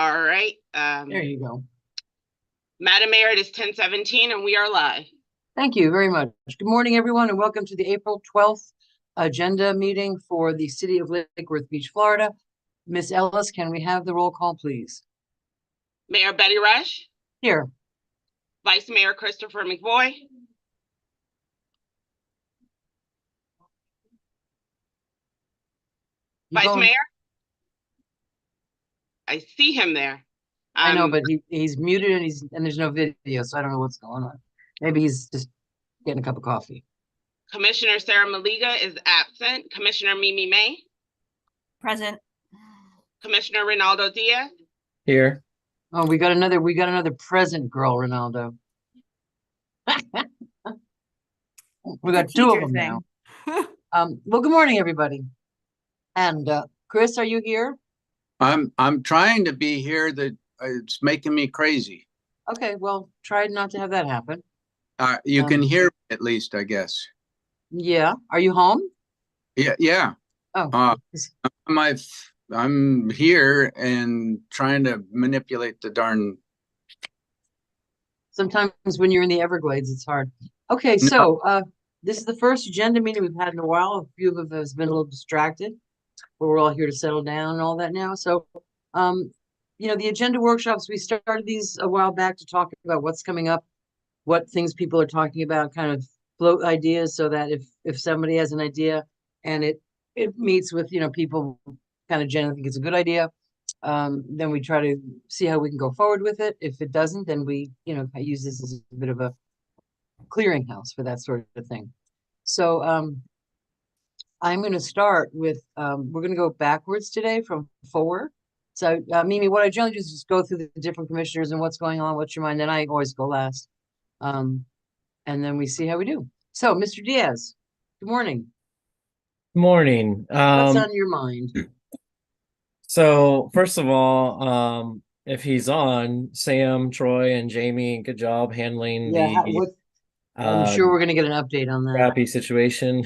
All right. There you go. Madam Mayor, it is 10:17 and we are live. Thank you very much. Good morning, everyone, and welcome to the April 12th agenda meeting for the City of Lake Worth Beach, Florida. Miss Ellis, can we have the roll call, please? Mayor Betty Rush. Here. Vice Mayor Christopher McVoy. Vice Mayor? I see him there. I know, but he's muted and there's no video, so I don't know what's going on. Maybe he's just getting a cup of coffee. Commissioner Sarah Maliga is absent. Commissioner Mimi May. Present. Commissioner Ronaldo Diaz. Here. Oh, we got another present girl, Ronaldo. We got two of them now. Well, good morning, everybody. And Chris, are you here? I'm trying to be here. That it's making me crazy. Okay, well, try not to have that happen. You can hear me at least, I guess. Yeah. Are you home? Yeah. Oh. I'm here and trying to manipulate the darn. Sometimes when you're in the Everglades, it's hard. Okay, so this is the first agenda meeting we've had in a while. A few of us have been a little distracted, but we're all here to settle down and all that now. So, the agenda workshops, we started these a while back to talk about what's coming up, what things people are talking about, kind of float ideas so that if somebody has an idea and it meets with, people kind of generally think it's a good idea, then we try to see how we can go forward with it. If it doesn't, then we, use this as a bit of a clearinghouse for that sort of thing. So I'm going to start with, we're going to go backwards today from forward. So Mimi, what I generally do is just go through the different commissioners and what's going on, what's your mind, then I always go last. And then we see how we do. So Mr. Diaz, good morning. Good morning. What's on your mind? So first of all, if he's on, Sam, Troy, and Jamie, good job handling I'm sure we're going to get an update on that. Crappy situation.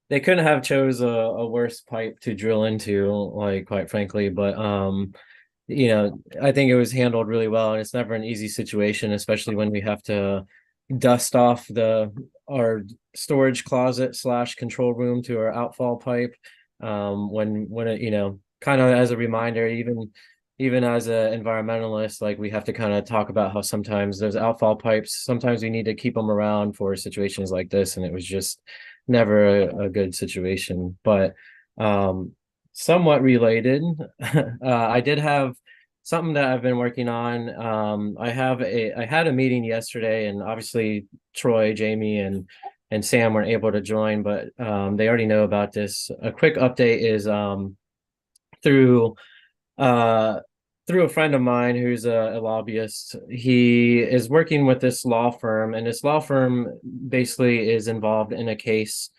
They couldn't have chose a worse pipe to drill into, like, quite frankly, but I think it was handled really well, and it's never an easy situation, especially when we have to dust off our storage closet / control room to our outfall pipe. When it, kind of as a reminder, even as an environmentalist, like, we have to kind of talk about how sometimes those outfall pipes, sometimes we need to keep them around for situations like this, and it was just never a good situation. But somewhat related, I did have something that I've been working on. I had a meeting yesterday, and obviously Troy, Jamie, and Sam weren't able to join, but they already know about this. A quick update is through a friend of mine who's a lobbyist. He is working with this law firm, and this law firm basically is involved in a case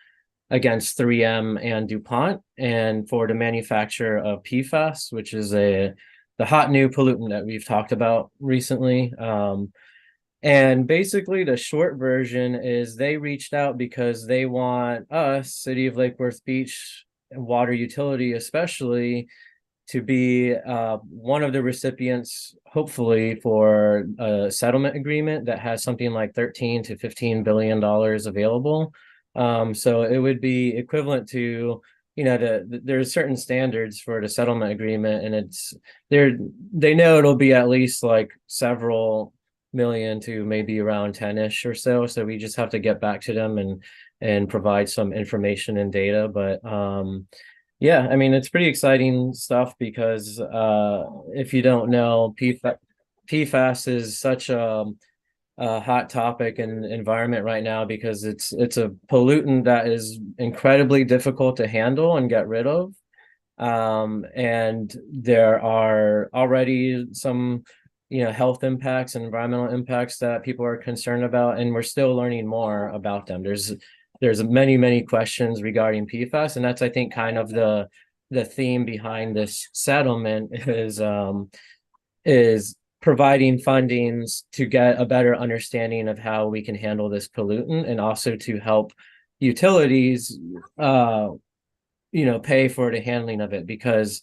against 3M and DuPont, and for the manufacture of PFAS, which is the hot new pollutant that we've talked about recently. And basically the short version is they reached out because they want us, City of Lake Worth Beach, water utility especially, to be one of the recipients, hopefully, for a settlement agreement that has something like $13 to $15 billion available. So it would be equivalent to, there's certain standards for the settlement agreement, and they know it'll be at least like several million to maybe around 10-ish or so. So we just have to get back to them and provide some information and data. But yeah, I mean, it's pretty exciting stuff because if you don't know, PFAS is such a hot topic in the environment right now because it's a pollutant that is incredibly difficult to handle and get rid of. And there are already some health impacts and environmental impacts that people are concerned about, and we're still learning more about them. There's many questions regarding PFAS, and that's, I think, kind of the theme behind this settlement is providing fundings to get a better understanding of how we can handle this pollutant, and also to help utilities pay for the handling of it, because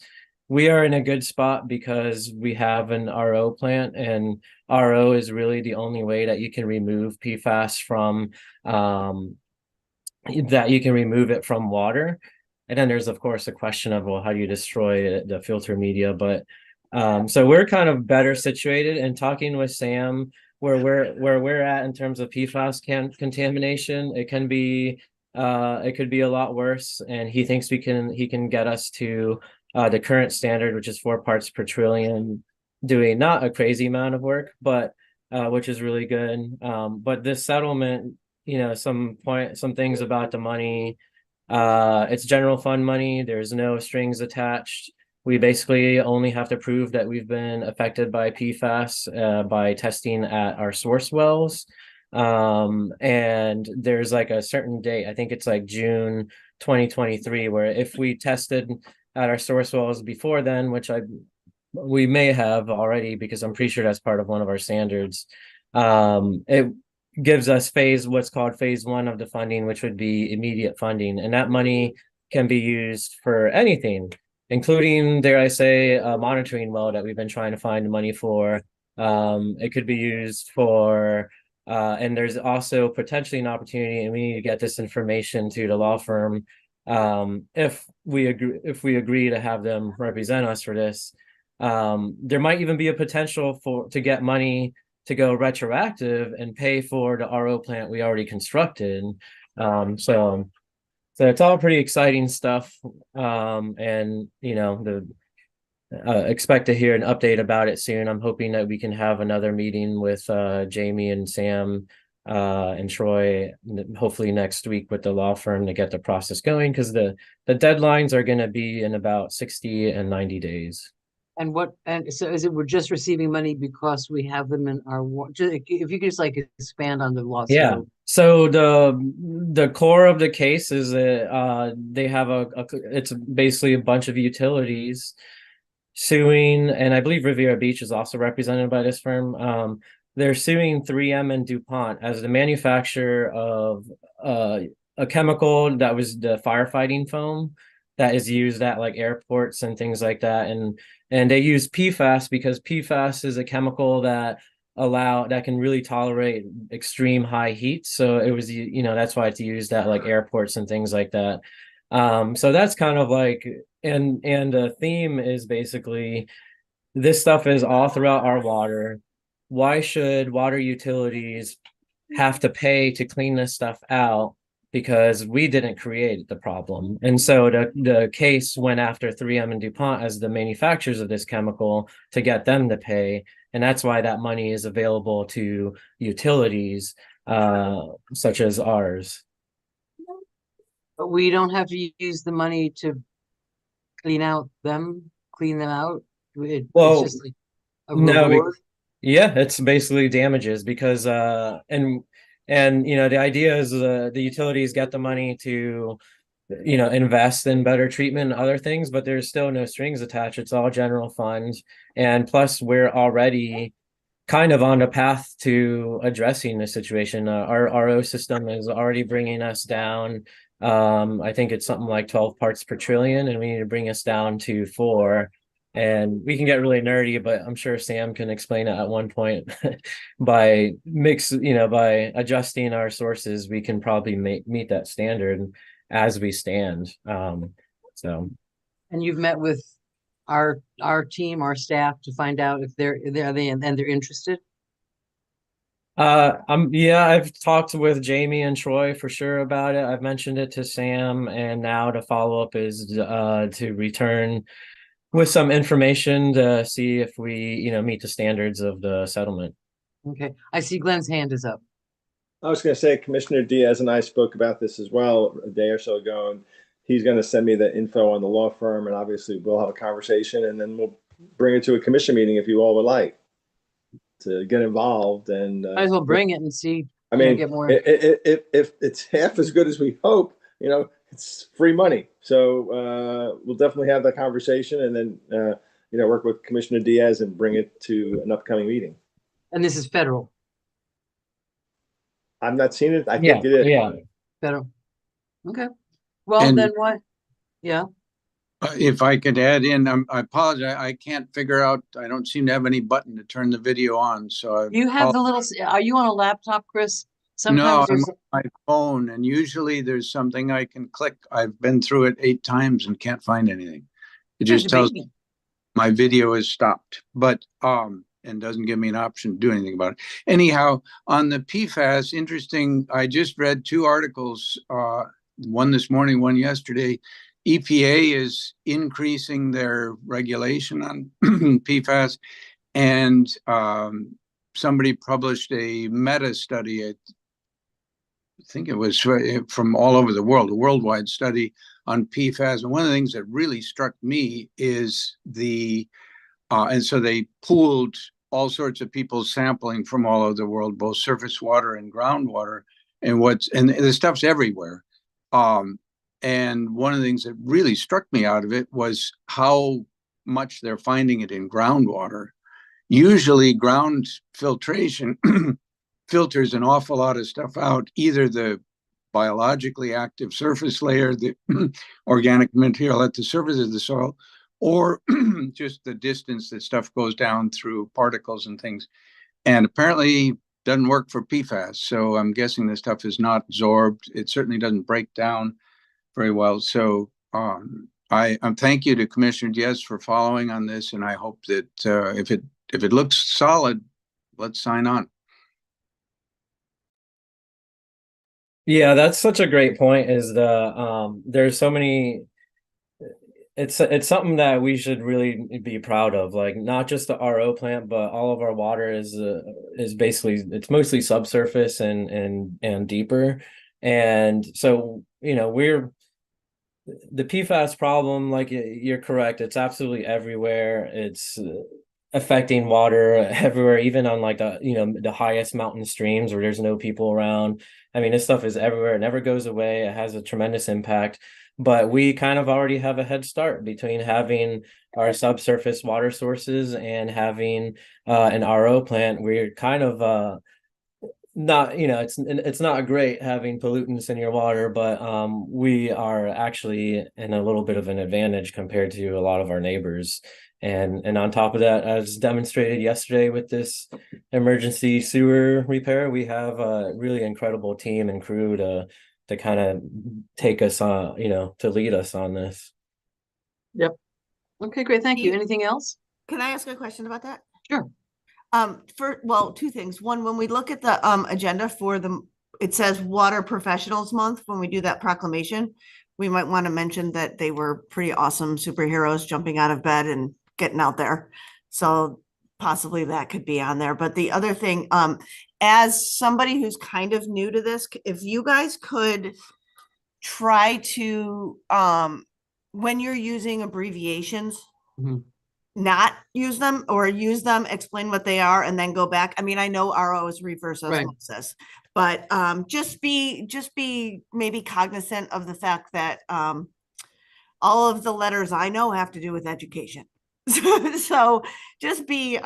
we are in a good spot because we have an RO plant, and RO is really the only way that you can remove PFAS from that you can remove it from water. And then there's of course a question of, well, how do you destroy the filter media? But so we're kind of better situated, and talking with Sam where we're at in terms of PFAS contamination, it can be it could be a lot worse, and he thinks he can get us to the current standard, which is 4 parts per trillion, doing not a crazy amount of work, but which is really good. But this settlement, some things about the money, it's general fund money. There's no strings attached. We basically only have to prove that we've been affected by PFAS by testing at our source wells. And there's like a certain date, I think it's like June 2023, where if we tested at our source wells before then, which we may have already, because I'm pretty sure that's part of one of our standards, it gives us what's called phase 1 of the funding, which would be immediate funding. And that money can be used for anything, including, dare I say, a monitoring well that we've been trying to find money for. It could be used for, and there's also potentially an opportunity, and we need to get this information to the law firm, if we agree to have them represent us for this. There might even be a potential to get money to go retroactive and pay for the RO plant we already constructed. So it's all pretty exciting stuff. And expect to hear an update about it soon. I'm hoping that we can have another meeting with Jamie and Sam and Troy, hopefully next week, with the law firm to get the process going, because the deadlines are going to be in about 60 and 90 days. And so is it we're just receiving money because we have them in our, if you could just like expand on the lawsuit. Yeah. So the core of the case is that they have it's basically a bunch of utilities suing, and I believe Riviera Beach is also represented by this firm. They're suing 3M and DuPont as the manufacturer of a chemical that was the firefighting foam that is used at like airports and things like that. And they use PFAS because PFAS is a chemical that can really tolerate extreme high heat. So it was, that's why it's used at like airports and things like that. So that's kind of like, and the theme is basically, this stuff is all throughout our water. Why should water utilities have to pay to clean this stuff out? Because we didn't create the problem. And so the case went after 3M and DuPont as the manufacturers of this chemical to get them to pay. And that's why that money is available to utilities such as ours. But we don't have to use the money to clean them out. It's just like a reward. Yeah, it's basically damages because and the idea is the utilities get the money to invest in better treatment and other things, but there's still no strings attached. It's all general funds, and plus we're already kind of on the path to addressing the situation. Our RO system is already bringing us down. I think it's something like 12 parts per trillion, and we need to bring us down to 4. And we can get really nerdy, but I'm sure Sam can explain it at one point. by adjusting our sources, we can probably meet that standard as we stand. So. And you've met with our team, our staff, to find out if they're interested. I've talked with Jamie and Troy for sure about it. I've mentioned it to Sam, and now the follow up is to return with some information to see if we, meet the standards of the settlement. Okay, I see Glenn's hand is up. I was going to say, Commissioner Diaz and I spoke about this as well a day or so ago, and he's going to send me the info on the law firm, and obviously we'll have a conversation, and then we'll bring it to a commission meeting if you all would like to get involved. And might as well bring it and see. I mean, get more. If it's half as good as we hope, it's free money. So we'll definitely have that conversation, and then work with Commissioner Diaz and bring it to an upcoming meeting. And this is federal. I've not seen it. I think it is. Yeah. Federal. Okay. Well, then what? Yeah. If I could add in, I apologize. I can't figure out, I don't seem to have any button to turn the video on, so You have the little, are you on a laptop, Chris? no, Sometimes I'm there's, on my phone, and usually there's something I can click. I've been through it 8 times and can't find anything. It there's just your tells baby. my video is stopped, but and doesn't give me an option to do anything about it. Anyhow, on the PFAS, interesting. I just read 2 articles, one this morning, one yesterday. EPA is increasing their regulation on PFAS, and somebody published a meta study. I think it was from all over the world, a worldwide study on PFAS. And one of the things that really struck me is and so they pooled all sorts of people sampling from all over the world, both surface water and groundwater, and the stuff's everywhere. And one of the things that really struck me out of it was how much they're finding it in groundwater. Usually ground filtration filters an awful lot of stuff out, either the biologically active surface layer, the organic material at the surface of the soil, or just the distance that stuff goes down through particles and things. And apparently doesn't work for PFAS. So I'm guessing the stuff is not absorbed. It certainly doesn't break down very well. So I thank you to Commissioner Diaz for following on this. And I hope that if it looks solid, let's sign on. Yeah, that's such a great point. Is there's so many. It's something that we should really be proud of. Like not just the RO plant, but all of our water is basically, it's mostly subsurface and deeper. And so we're the PFAS problem. Like you're correct. It's absolutely everywhere. It's affecting water everywhere, even on like the highest mountain streams where there's no people around. I mean, this stuff is everywhere. It never goes away. It has a tremendous impact. But we kind of already have a head start between having our subsurface water sources and having an RO plant. We're kind of not, it's not great having pollutants in your water, but we are actually in a little bit of an advantage compared to a lot of our neighbors. And on top of that, as demonstrated yesterday with this emergency sewer repair, we have a really incredible team and crew to kind of take us on, to lead us on this. Yep. Okay, great. Thank you. Anything else? Can I ask a question about that? Sure. Well, 2 things. One, when we look at the agenda for it says Water Professionals Month. When we do that proclamation, we might want to mention that they were pretty awesome superheroes jumping out of bed and getting out there. So possibly that could be on there. But the other thing, as somebody who's kind of new to this, if you guys could try to, when you're using abbreviations, not use them, or use them, explain what they are, and then go back. I mean, I know RO is reverse osmosis, but just be maybe cognizant of the fact that all of the letters I know have to do with education. So just be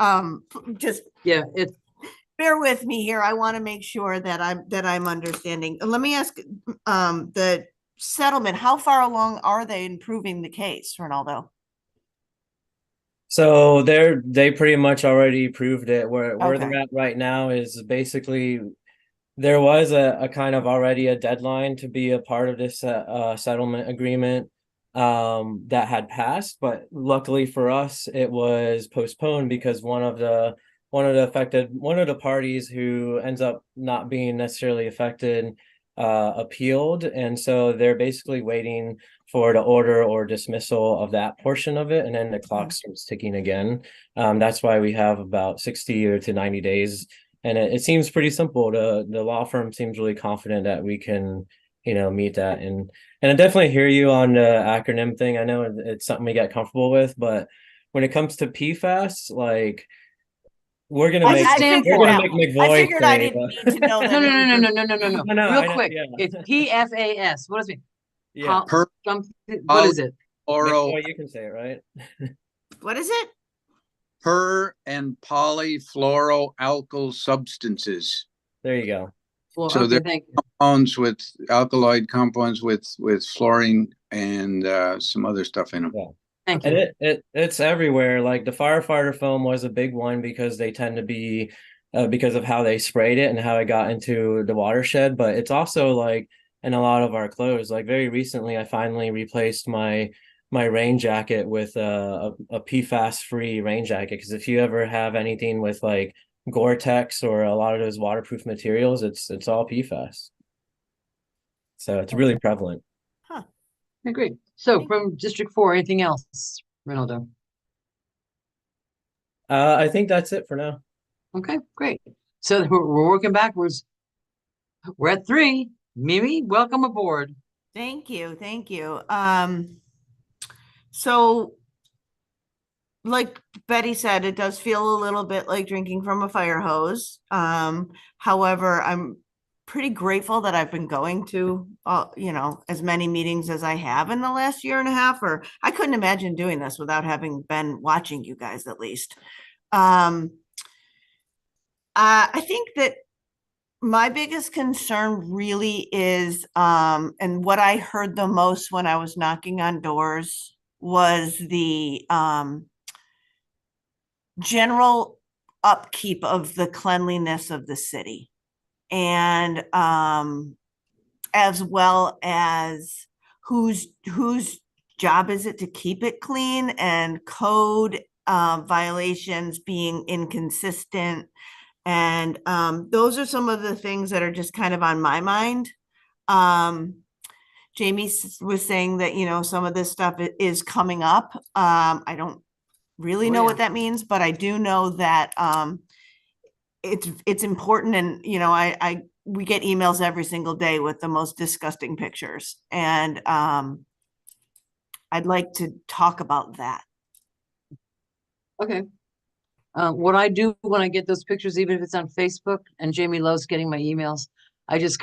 bear with me here. I want to make sure that I'm understanding. Let me ask the settlement, how far along are they in proving the case, Ronaldo? So they pretty much already proved it. Where they're at right now is basically there was a kind of already a deadline to be a part of this settlement agreement that had passed, but luckily for us it was postponed because one of the parties who ends up not being necessarily affected appealed, and so they're basically waiting for the order or dismissal of that portion of it, and then the clock starts ticking again. That's why we have about 60 to 90 days, and it seems pretty simple. The law firm seems really confident that we can meet that, and I definitely hear you on the acronym thing. I know it's something we get comfortable with, but when it comes to PFAS, like we're gonna make McVoy. I figured I didn't need to know that. No. Real quick, it's PFAS. What does it mean? Yeah. What is it? McVoy, you can say it, right? What is it? Per and polyfluoroalkyl substances. There you go. So they're thank you. compounds with alkaloid compounds with fluorine and some other stuff in them. Yeah. Thank And you. it's everywhere. Like the firefighter foam was a big one because they tend to be because of how they sprayed it and how it got into the watershed. But it's also like in a lot of our clothes. Like very recently, I finally replaced my rain jacket with a PFAS free rain jacket. Because if you ever have anything with like Gore-Tex or a lot of those waterproof materials, it's all PFAS. So it's really prevalent. Okay, great. So from District 4, anything else, Ronaldo? I think that's it for now. Okay, great. So we're working backwards. We're at 3. Mimi, welcome aboard. Thank you, thank you. So like Betty said, it does feel a little bit like drinking from a fire hose. However, I'm pretty grateful that I've been going to, as many meetings as I have in the last year and a half, or I couldn't imagine doing this without having been watching you guys at least. I think that my biggest concern really is, and what I heard the most when I was knocking on doors was the general upkeep of the cleanliness of the city. And as well as whose job is it to keep it clean, and code violations being inconsistent. And those are some of the things that are just kind of on my mind. Jamie was saying that, some of this stuff is coming up. I don't really know what that means, but I do know that it's important. And, we get emails every single day with the most disgusting pictures. And I'd like to talk about that. Okay. What I do when I get those pictures, even if it's on Facebook, and Jamie loves getting my emails, I just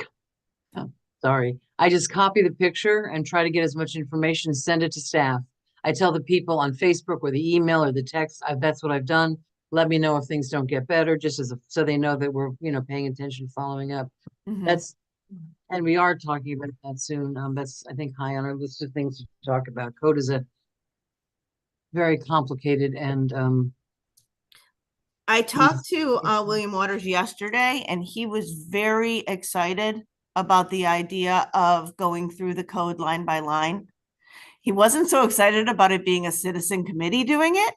copy the picture and try to get as much information and send it to staff. I tell the people on Facebook or the email or the text, that's what I've done. Let me know if things don't get better, just so they know that we're, paying attention, following up. And we are talking about that soon. That's, I think, high on our list of things to talk about. Code is a very complicated and I talked to William Waters yesterday, and he was very excited about the idea of going through the code line by line. He wasn't so excited about it being a citizen committee doing it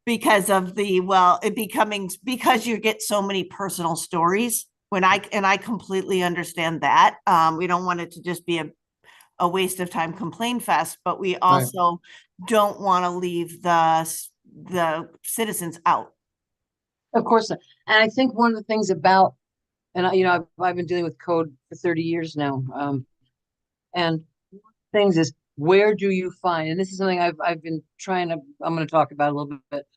because of because you get so many personal stories. I completely understand that. We don't want it to just be a waste of time complaint fest, but we also don't want to leave the citizens out. Of course. And I think one of the things about, and I've been dealing with code for 30 years now. And things is, where do you find, and this is something I've been trying to, I'm going to talk about a little bit.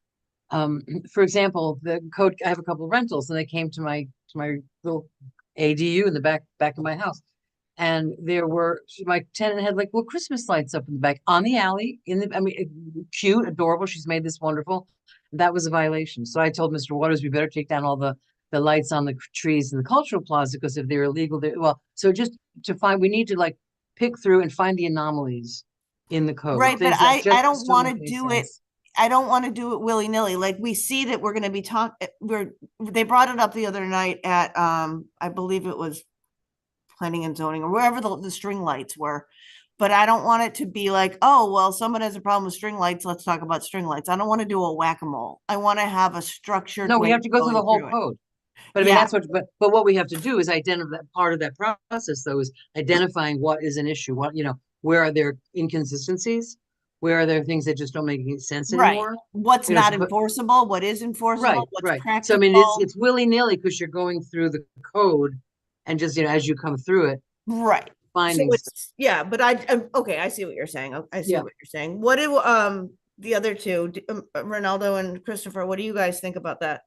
For example, the code, I have a couple of rentals, and they came to my little ADU in the back of my house. And my tenant had Christmas lights up in the back on the alley cute, adorable. She's made this wonderful. That was a violation. So I told Mr. Waters, we better take down all the lights on the trees in the cultural plaza, because if they're illegal, so just to find, we need to pick through and find the anomalies in the code. Right. But I don't want to do it. I don't want to do it willy-nilly. We see that we're going to be they brought it up the other night at, I believe it was planning and zoning or wherever the string lights were. But I don't want it to be someone has a problem with string lights, let's talk about string lights. I don't want to do a whack-a-mole. I want to have a structured. No, we have to go through the whole code. But I mean, that's but what we have to do is identify part of that process, though, is identifying what is an issue. Where are there inconsistencies? Where are there things that just don't make any sense anymore? What's not enforceable? What is enforceable? What's practical? So I mean, it's willy-nilly because you're going through the code and just, as you come through it. Right. Finding so but I see what you're saying. I see what you're saying. What do the other two, Ronaldo and Christopher, what do you guys think about that?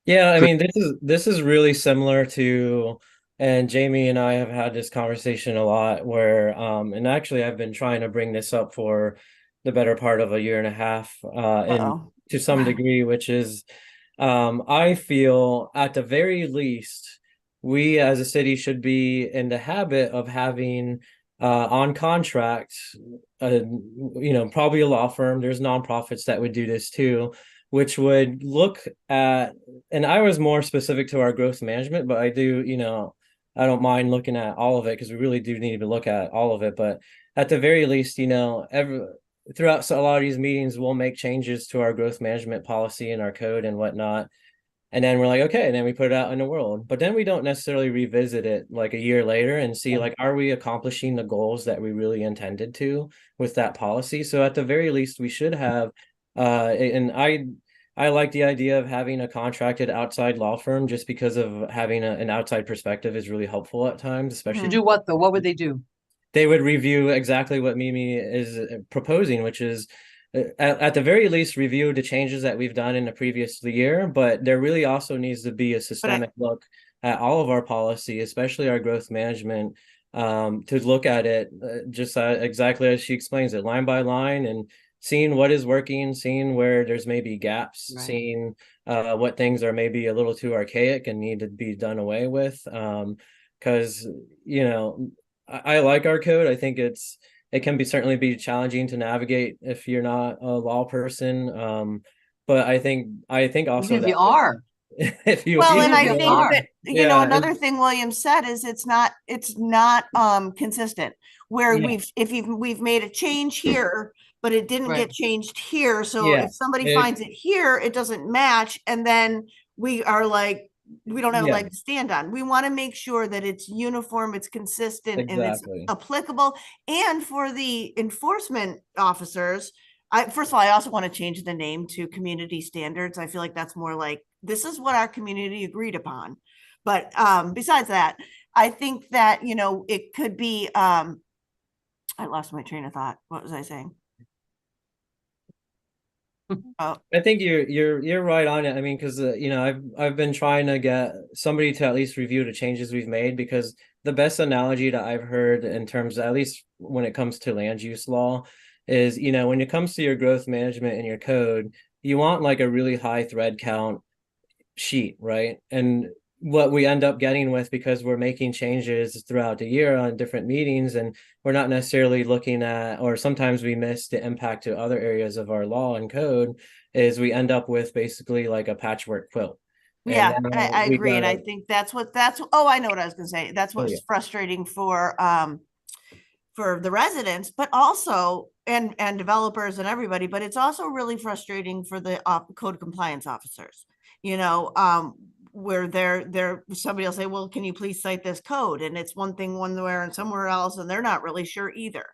Yeah, I mean, this is really similar to, and Jamie and I have had this conversation a lot where, and actually I've been trying to bring this up for the better part of a year and a half, and to some degree, which is, I feel at the very least, we as a city should be in the habit of having on contract, probably a law firm. There's nonprofits that would do this too, which would look at, and I was more specific to our growth management, but I do, I don't mind looking at all of it because we really do need to look at all of it. But at the very least, throughout a lot of these meetings, we'll make changes to our growth management policy and our code and whatnot. And then we're like, okay, and then we put it out in the world. But then we don't necessarily revisit it like a year later and see, like, are we accomplishing the goals that we really intended to with that policy? So at the very least, we should have, and I like the idea of having a contracted outside law firm just because of having an outside perspective is really helpful at times, especially. To do what though? What would they do? They would review exactly what Mimi is proposing, which is at the very least review the changes that we've done in the previous year, but there really also needs to be a systemic look at all of our policy, especially our growth management, to look at it just exactly as she explains it, line by line, and seeing what is working, seeing where there's maybe gaps, Right. seeing what things are maybe a little too archaic and need to be done away with. Because, I like our code. I think it can certainly be challenging to navigate if you're not a law person. But I think also If you that are. if you Well, if and you I you think are. that, Yeah, another thing William said is it's not consistent. Where Yeah. we've made a change here, but it didn't Right. get changed here. So Yeah. if somebody It- finds it here, it doesn't match, and then we are like, we don't have a Yeah. leg to stand on. We want to make sure that it's uniform, it's consistent, and it's Exactly. applicable. And for the enforcement officers, first of all, I also want to change the name to community standards. I feel like that's more like, this is what our community agreed upon. But besides that, I think that, it could be, I lost my train of thought. What was I saying? Oh, I think you're right on it. I mean, because I've been trying to get somebody to at least review the changes we've made, because the best analogy that I've heard in terms of, at least when it comes to land use law, is when it comes to your growth management and your code, you want like a really high thread count sheet, right? And what we end up getting with, because we're making changes throughout the year on different meetings, and we're not necessarily looking at, or sometimes we miss the impact to other areas of our law and code, is we end up with basically like a patchwork quilt. yeah, And then I we agree. And I gotta- think oh, I know what I was gonna say. That's what's yeah. frustrating for the residents, but also, and developers and everybody, but it's also really frustrating for the code compliance officers, where somebody will say, well, can you please cite this code? And it's one thing one way and somewhere else, and they're not really sure either.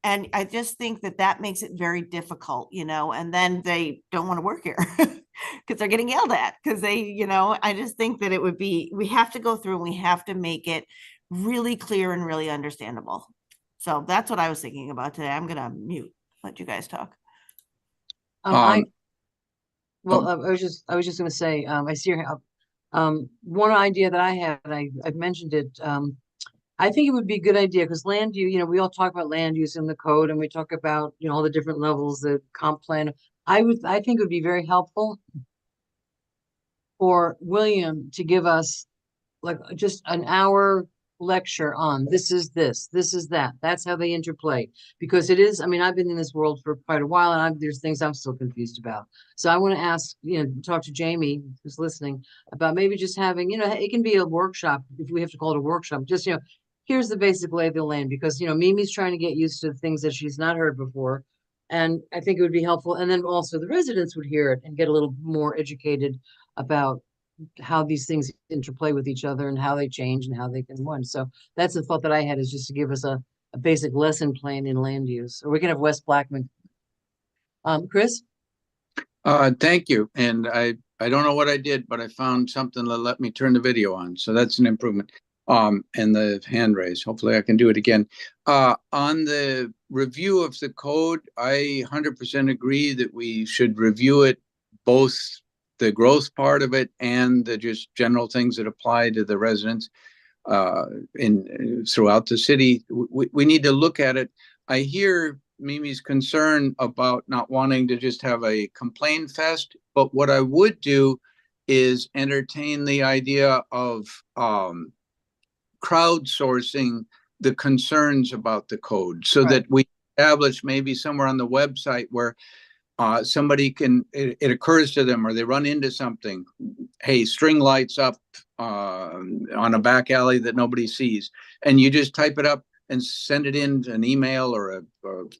And I just think that makes it very difficult, and then they don't want to work here because they're getting yelled at because I just think that we have to go through and we have to make it really clear and really understandable. So that's what I was thinking about today. I'm gonna mute, let you guys talk. I was just gonna say, I see your, one idea that I had, I've mentioned it, I think it would be a good idea, because land use, we all talk about land use in the code, and we talk about, all the different levels, the comp plan. I think it would be very helpful for William to give us like just an hour lecture on this is that. That's how they interplay. Because it is, I've been in this world for quite a while, and there's things I'm still confused about. So I want to ask, talk to Jamie, who's listening, about maybe just having, it can be a workshop, if we have to call it a workshop, just, here's the basic lay of the land, because, Mimi's trying to get used to things that she's not heard before. And I think it would be helpful. And then also the residents would hear it and get a little more educated about how these things interplay with each other and how they change and how they can win. So that's the thought that I had, is just to give us a basic lesson plan in land use. Or we can have Wes Blackman. Chris? Thank you. And I don't know what I did, but I found something that let me turn the video on. So that's an improvement. And the hand raise. Hopefully I can do it again. On the review of the code, I 100% agree that we should review it, both the growth part of it and the just general things that apply to the residents throughout the city. We need to look at it. I hear Mimi's concern about not wanting to just have a complaint fest, but what I would do is entertain the idea of crowdsourcing the concerns about the code so Right. that we establish maybe somewhere on the website where somebody can, it occurs to them or they run into something. Hey, string lights up on a back alley that nobody sees. And you just type it up and send it in an email or a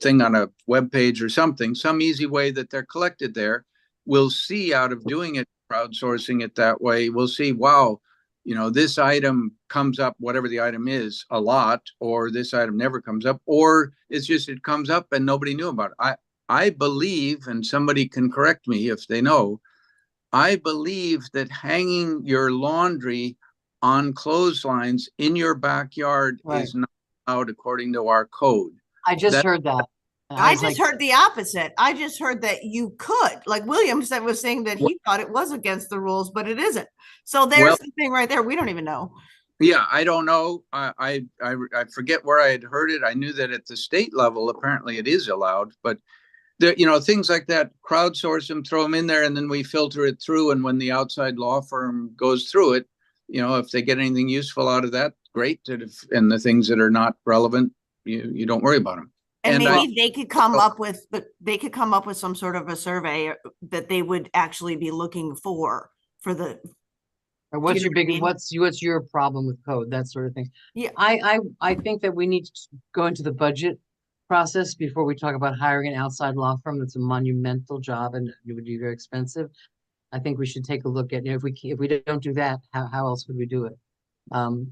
thing on a web page or something, some easy way that they're collected there. We'll see out of doing it, crowdsourcing it that way, we'll see, wow, you know, this item comes up, whatever the item is, a lot, or this item never comes up, or it's just, it comes up and nobody knew about it. I believe, and somebody can correct me if they know, I believe that hanging your laundry on clotheslines in your backyard Right. is not allowed according to our code. I just That- heard that. And I was just like, heard the opposite. I just heard that you could, like William said, was saying that he thought it was against the rules, but it isn't. So there's Well- the thing right there. We don't even know. Yeah, I don't know. I forget where I had heard it. I knew that at the state level, apparently it is allowed, but there, you know, things like that, crowdsource them, throw them in there, and then we filter it through. And when the outside law firm goes through it, you know, if they get anything useful out of that, great. And the things that are not relevant, you don't worry about them. And And I- maybe they could come up with, they could come up with some sort of a survey that they would actually be looking for the, or what's know your what I big, mean? what's your problem with code, that sort of thing. Yeah. I think that we need to go into the budget process before we talk about hiring an outside law firm. That's a monumental job and it would be very expensive. I think we should take a look at, you know, if we don't do that, how else would we do it?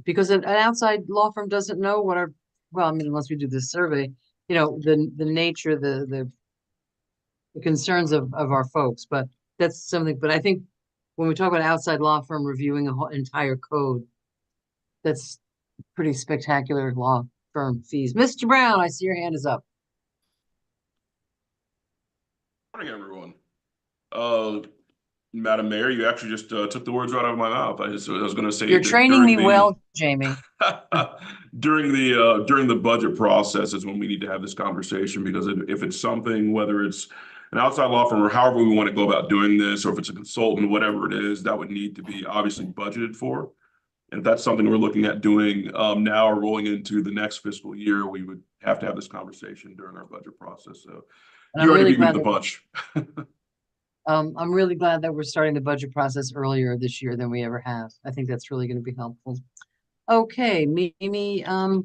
Because an outside law firm doesn't know what our, well, I mean, unless we do this survey, you know, the nature, the concerns of our folks, but that's something, but I think when we talk about outside law firm reviewing a whole entire code, that's pretty spectacular law firm fees. Mr. Brown, I see your hand is up. Morning, everyone. Madam Mayor, you actually just took the words right out of my mouth. I was going to say You're that training me well, Jamie. during the budget process is when we need to have this conversation, because if it's something, whether it's an outside law firm or however we want to go about doing this, or if it's a consultant, whatever it is, that would need to be obviously budgeted for. And if that's something we're looking at doing now or rolling into the next fiscal year, we would have to have this conversation during our budget process. So And you I'm already really beat me to glad the that, punch. I'm really glad that we're starting the budget process earlier this year than we ever have. I think that's really going to be helpful. Okay, Mimi, that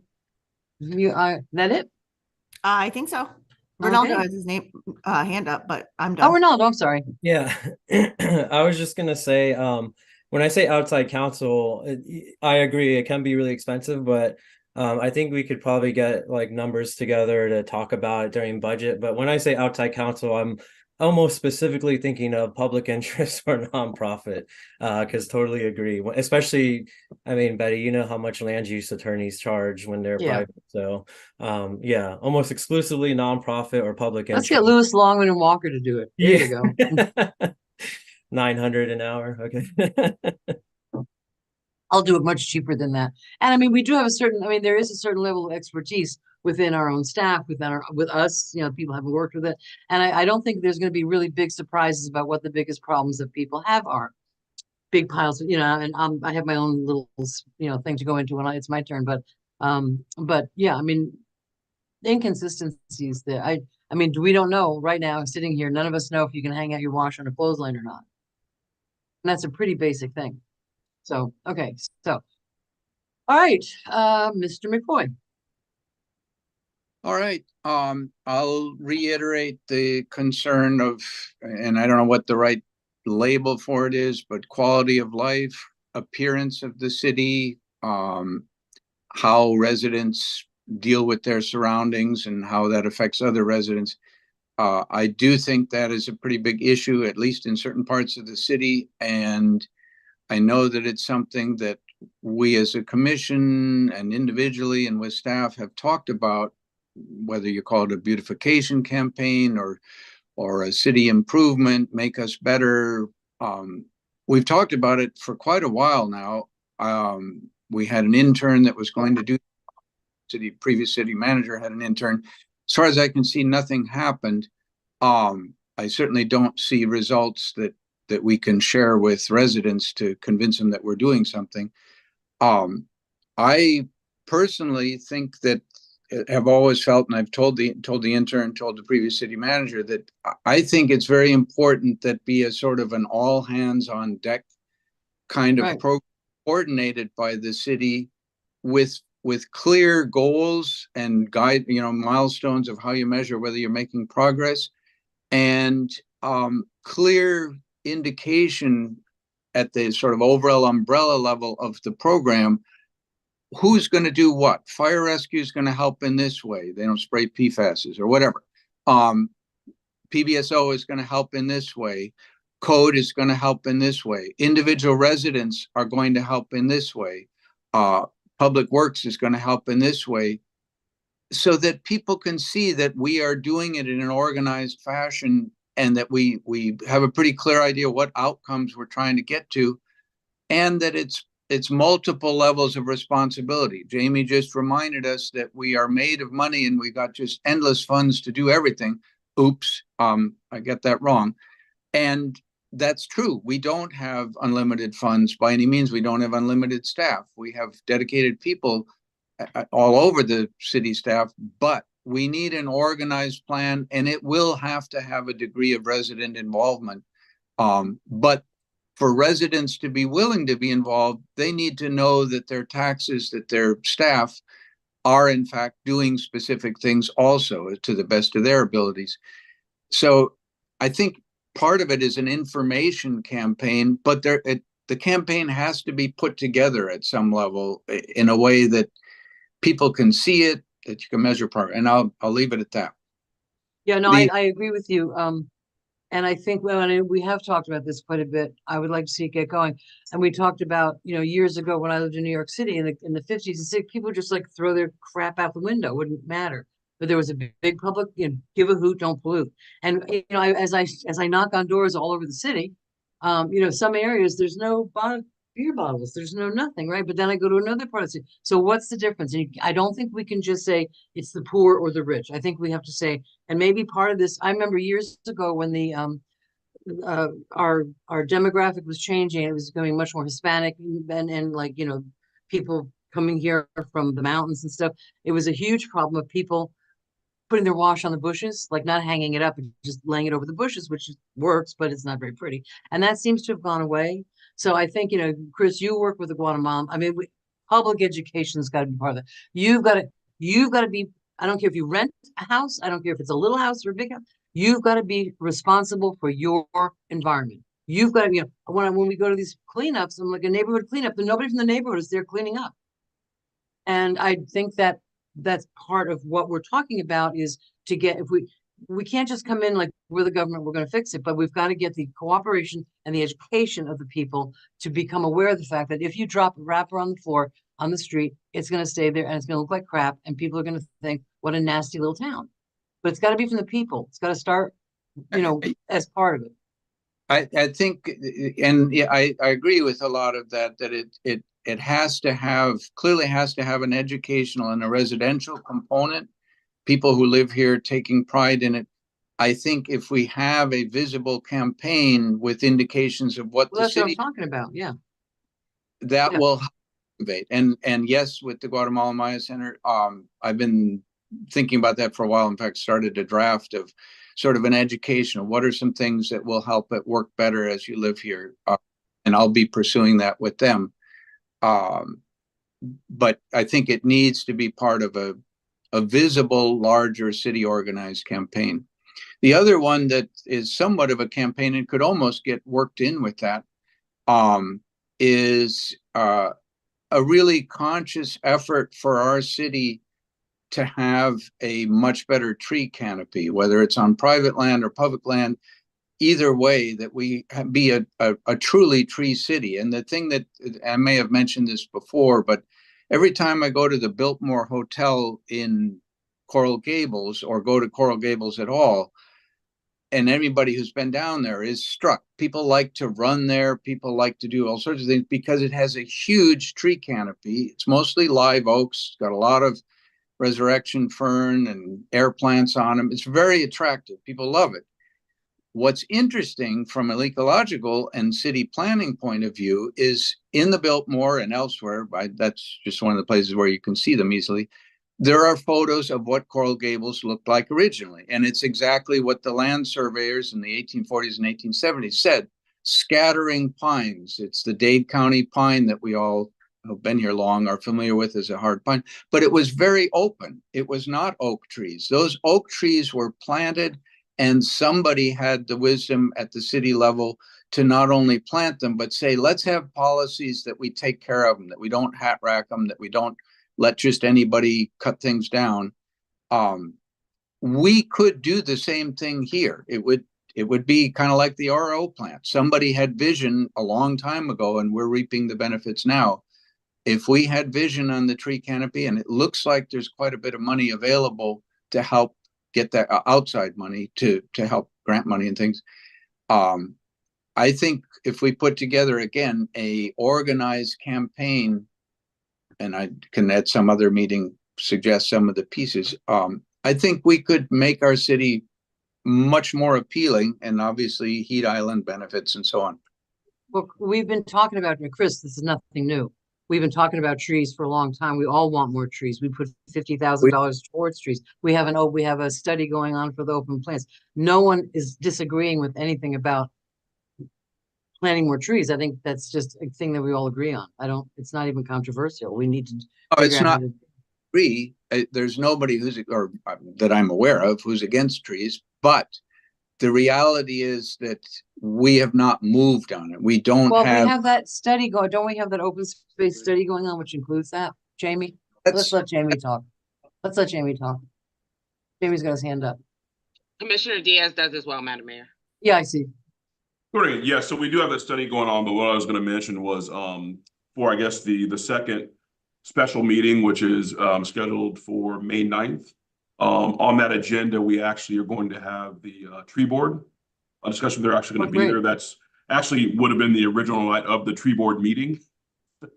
it? I think so. Ronaldo Okay. has his name, hand up, but I'm Oh, done. Ronaldo, I'm sorry. Yeah, I was just gonna say, when I say outside counsel, I agree it can be really expensive, but I think we could probably get like numbers together to talk about it during budget. But when I say outside counsel, I'm almost specifically thinking of public interest or nonprofit, because totally agree. Especially, I mean, Betty, you know how much land use attorneys charge when they're Yeah. private. So, yeah, almost exclusively nonprofit or public Let's interest. get Lewis Longman and Walker to do it. There you go. 900 an hour. Okay. I'll do it much cheaper than that. And I mean, we do have a certain, I mean, there is a certain level of expertise within our own staff, with us, you know, people haven't worked with it. And I don't think there's going to be really big surprises about what the biggest problems that people have are. Big piles, you know, and I have my own little, you know, thing to go into when it's my turn. But yeah, I mean, inconsistencies that I mean, we don't know right now, sitting here, none of us know if you can hang out your wash on a clothesline or not. And that's a pretty basic thing. So, okay, so, all right, Mr. McCoy. All right, I'll reiterate the concern of, and I don't know what the right label for it is, but quality of life, appearance of the city, how residents deal with their surroundings and how that affects other residents. I do think that is a pretty big issue, at least in certain parts of the city. And I know that it's something that we as a commission and individually and with staff have talked about, whether you call it a beautification campaign or a city improvement, make us better. We've talked about it for quite a while now. We had an intern that was going to do, previous city manager had an intern. As far as I can see, nothing happened. I certainly don't see results that we can share with residents to convince them that we're doing something. I personally think that have always felt, and I've told the intern, told the previous city manager, that I think it's very important that be a sort of an all hands on deck kind of Right. program coordinated by the city with clear goals and guide, milestones of how you measure whether you're making progress, and clear indication at the sort of overall umbrella level of the program who's going to do what. Fire rescue is going to help in this way. They don't spray PFASs or whatever. PBSO is going to help in this way. Code is going to help in this way. Individual residents are going to help in this way. Public Works is going to help in this way, so that people can see that we are doing it in an organized fashion, and that we have a pretty clear idea what outcomes we're trying to get to, and that it's multiple levels of responsibility. Jamie just reminded us that we are made of money and we got just endless funds to do everything. Oops, I get that wrong. And that's true. We don't have unlimited funds by any means. We don't have unlimited staff. We have dedicated people all over the city staff, but we need an organized plan, and it will have to have a degree of resident involvement. But for residents to be willing to be involved, they need to know that their taxes, that their staff are in fact doing specific things also to the best of their abilities. So I think part of it is an information campaign, but the campaign has to be put together at some level in a way that people can see it, that you can measure progress. And I'll leave it at that. Yeah, no, I agree with you. And I think, well, and we have talked about this quite a bit. I would like to see it get going. And we talked about, years ago when I lived in New York City in the 50s and 60s, people would just like throw their crap out the window. It wouldn't matter. But there was a big public, give a hoot, don't pollute. And, as I knock on doors all over the city, some areas there's no beer bottles, there's no nothing, right? But then I go to another part of the city. So what's the difference? And I don't think we can just say it's the poor or the rich. I think we have to say, and maybe part of this, I remember years ago when the our demographic was changing, it was becoming much more Hispanic and like, people coming here from the mountains and stuff. It was a huge problem of people putting their wash on the bushes, like not hanging it up and just laying it over the bushes, which works, but it's not very pretty. And that seems to have gone away. So I think, Chris, you work with the Guatemalan. I mean, public education's got to be part of that. You've got to be, I don't care if you rent a house, I don't care if it's a little house or a big house, you've got to be responsible for your environment. You've got to, when we go to these cleanups, I'm like a neighborhood cleanup, but nobody from the neighborhood is there cleaning up. And I think that's part of what we're talking about, is to get, if we can't just come in like we're the government, we're going to fix it, but we've got to get the cooperation and the education of the people to become aware of the fact that if you drop a wrapper on the floor on the street, it's going to stay there and it's going to look like crap, and people are going to think, what a nasty little town. But it's got to be from the people. It's got to start, as part of it. I think, and yeah, I agree with a lot of that it has to have, clearly has to have an educational and a residential component. People who live here taking pride in it. I think if we have a visible campaign with indications of what the That's city, what I'm talking about. Yeah. that will activate. And yes, with the Guatemala Maya Center, I've been thinking about that for a while. In fact, started a draft of sort of an education of what are some things that will help it work better as you live here. And I'll be pursuing that with them. But I think it needs to be part of a visible, larger city organized campaign. The other one that is somewhat of a campaign and could almost get worked in with that is a really conscious effort for our city to have a much better tree canopy, whether it's on private land or public land. Either way, that we be a truly tree city. And the thing that, I may have mentioned this before, but every time I go to the Biltmore Hotel in Coral Gables, or go to Coral Gables at all, and anybody who's been down there is struck. People like to run there. People like to do all sorts of things because it has a huge tree canopy. It's mostly live oaks. It's got a lot of resurrection fern and air plants on them. It's very attractive. People love it. What's interesting from an ecological and city planning point of view is in the Biltmore and elsewhere, that's just one of the places where you can see them easily. There are photos of what Coral Gables looked like originally. And it's exactly what the land surveyors in the 1840s and 1870s said, scattering pines. It's the Dade County pine that we all have been here long are familiar with as a hard pine, but it was very open. It was not oak trees. Those oak trees were planted, and somebody had the wisdom at the city level to not only plant them, but say, let's have policies that we take care of them, that we don't hat rack them, that we don't let just anybody cut things down. We could do the same thing here. It would be kind of like the RO plant. Somebody had vision a long time ago, and we're reaping the benefits now. If we had vision on the tree canopy, and it looks like there's quite a bit of money available to help get that outside money to help grant money and things. I think if we put together again a organized campaign, and I can at some other meeting suggest some of the pieces, I think we could make our city much more appealing, and obviously heat island benefits and so on. Well, we've been talking about, Chris, this is nothing new. We've been talking about trees for a long time. We all want more trees. We put $50,000 towards trees. We have a study going on for the open plants. No one is disagreeing with anything about planting more trees. I think that's just a thing that we all agree on. It's not even controversial. We need to. It's not agree. There's nobody that I'm aware of who's against trees, but the reality is that we have not moved on it. We don't we have that study going. Don't we have that open space study going on, which includes that, Jamie? Let's let Jamie talk. Jamie's got his hand up. Commissioner Diaz does as well, Madam Mayor. Yeah, I see. Great. Yeah, so we do have that study going on, but what I was going to mention was for, I guess, the second special meeting, which is scheduled for May 9th. On that agenda, we actually are going to have the tree board discussion. They're actually going to be there. That's actually would have been the original night of the tree board meeting.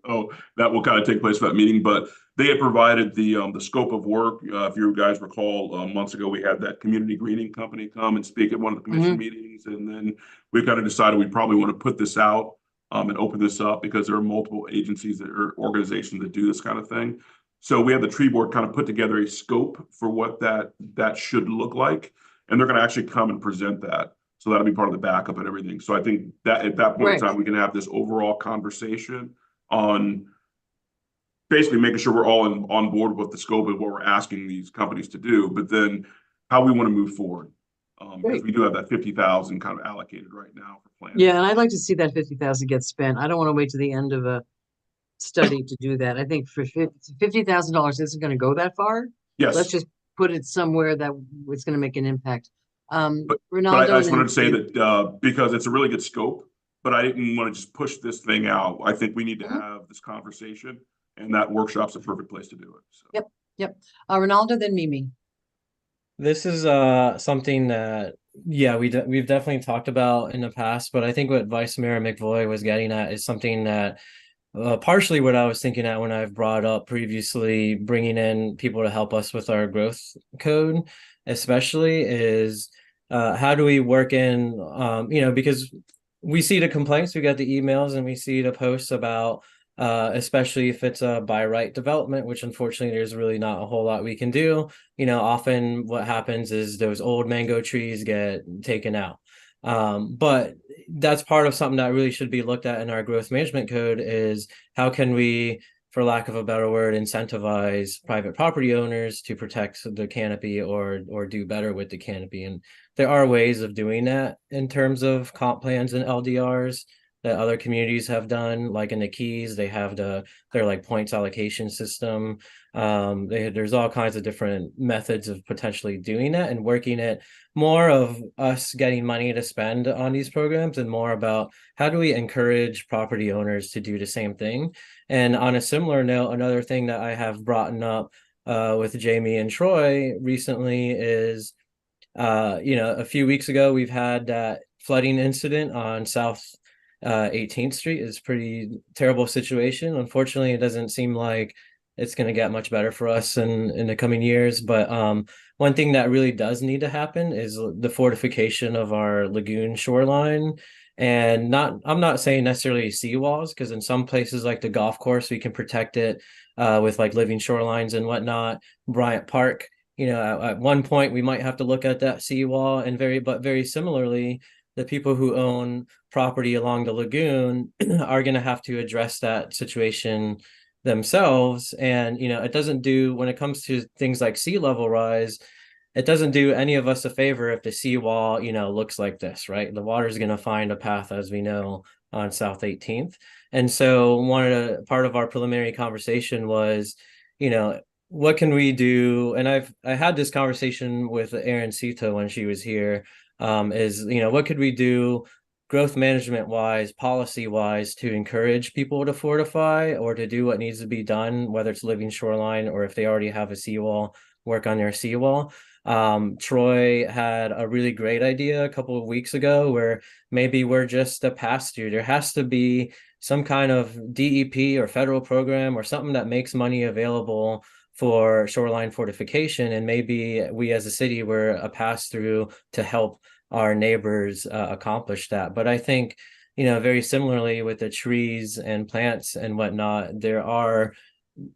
So that will kind of take place for that meeting, but they had provided the scope of work. If you guys recall, months ago, we had that community greening company come and speak at one of the commission meetings. And then we kind of decided we probably want to put this out and open this up because there are multiple agencies or organizations that do this kind of thing. So we have the tree board kind of put together a scope for what that should look like. And they're going to actually come and present that. So that'll be part of the backup and everything. So I think that at that point in time, we can have this overall conversation on basically making sure we're all on board with the scope of what we're asking these companies to do, but then how we want to move forward. Because we do have that 50,000 kind of allocated right now for planning. Yeah, and I'd like to see that 50,000 get spent. I don't want to wait to the end of a study to do that. I think for $50,000 isn't going to go that far. Yes. Let's just put it somewhere that it's going to make an impact. But Ronaldo, I just wanted to say that because it's a really good scope, but I didn't want to just push this thing out. I think we need to have this conversation, and that workshop's the perfect place to do it. So. Yep. Ronaldo, then Mimi. This is something that we've definitely talked about in the past, but I think what Vice Mayor McVoy was getting at is something that partially what I was thinking at when I've brought up previously, bringing in people to help us with our growth code, especially is how do we work in, because we see the complaints, we got the emails, and we see the posts about, especially if it's a by right development, which unfortunately there's really not a whole lot we can do. Often what happens is those old mango trees get taken out. But that's part of something that really should be looked at in our growth management code is how can we, for lack of a better word, incentivize private property owners to protect the canopy or do better with the canopy. And there are ways of doing that in terms of comp plans and LDRs that other communities have done, like in the Keys, they have their like points allocation system. There's all kinds of different methods of potentially doing that and working it more of us getting money to spend on these programs and more about how do we encourage property owners to do the same thing. And on a similar note, another thing that I have brought up with Jamie and Troy recently is, a few weeks ago, we've had that flooding incident on South 18th Street. Is pretty terrible situation. Unfortunately, it doesn't seem like it's going to get much better for us in the coming years. But one thing that really does need to happen is the fortification of our lagoon shoreline. And I'm not saying necessarily seawalls, because in some places like the golf course, we can protect it with like living shorelines and whatnot. Bryant Park, at one point we might have to look at that seawall, and very similarly, the people who own property along the lagoon are going to have to address that situation themselves. And, it doesn't do, when it comes to things like sea level rise, it doesn't do any of us a favor if the seawall, looks like this, right? The water's going to find a path, as we know, on South 18th. And so part of our preliminary conversation was, what can we do? And I had this conversation with Erin Sito when she was here, is, what could we do growth management wise, policy wise, to encourage people to fortify or to do what needs to be done, whether it's living shoreline or if they already have a seawall, work on their seawall. Troy had a really great idea a couple of weeks ago where maybe we're just a pass-through. There has to be some kind of DEP or federal program or something that makes money available for shoreline fortification. And maybe we as a city were a pass-through to help our neighbors accomplish that. But I think, very similarly with the trees and plants and whatnot, there are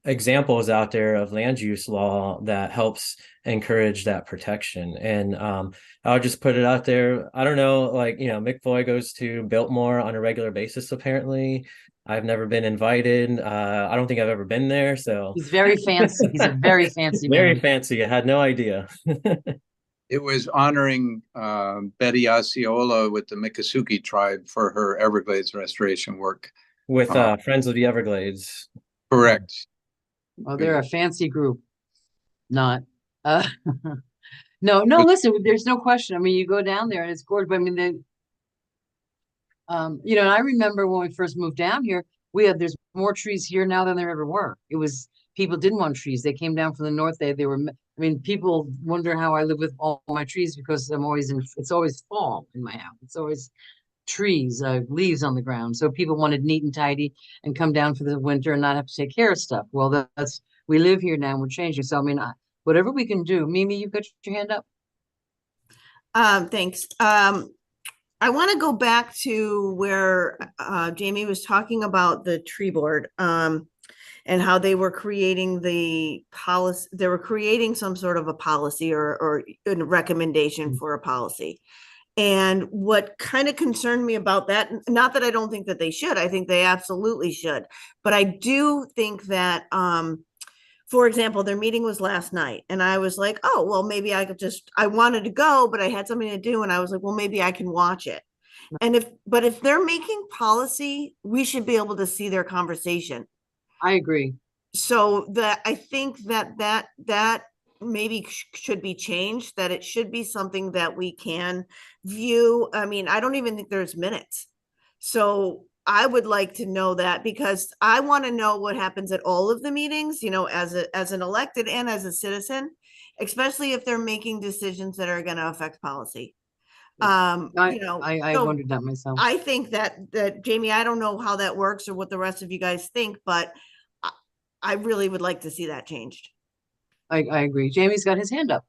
examples out there of land use law that helps encourage that protection. And I'll just put it out there. I don't know, Mick Foy goes to Biltmore on a regular basis, apparently. I've never been invited. I don't think I've ever been there. So He's very fancy. He's a very fancy very man. fancy. I had no idea. It was honoring Betty Osceola with the Miccosukee tribe for her Everglades restoration work. With Friends of the Everglades. Correct. Oh, they're a fancy group. Not. No, listen, there's no question. I mean, you go down there and it's gorgeous. But I mean, and I remember when we first moved down here, there's more trees here now than there ever were. It was, people didn't want trees. They came down from the north. They were, people wonder how I live with all my trees because it's always fall in my house. It's always trees, leaves on the ground. So people wanted neat and tidy and come down for the winter and not have to take care of stuff. Well, we live here now and we're changing. So, whatever we can do. Mimi, you got your hand up. Thanks. I want to go back to where Jamie was talking about the tree board and how they were creating the policy. They were creating some sort of a policy or a recommendation for a policy. And what kind of concerned me about that, not that I don't think that they should, I think they absolutely should, but I do think that, for example, their meeting was last night and I was like, oh, well, maybe I wanted to go, but I had something to do. And I was like, well, maybe I can watch it. And if they're making policy, we should be able to see their conversation. I agree. So I think that maybe should be changed, that it should be something that we can view. I don't even think there's minutes. So I would like to know that because I want to know what happens at all of the meetings, as an elected and as a citizen, especially if they're making decisions that are going to affect policy. I wondered that myself. I think that Jamie, I don't know how that works or what the rest of you guys think, but I really would like to see that changed. I agree. Jamie's got his hand up.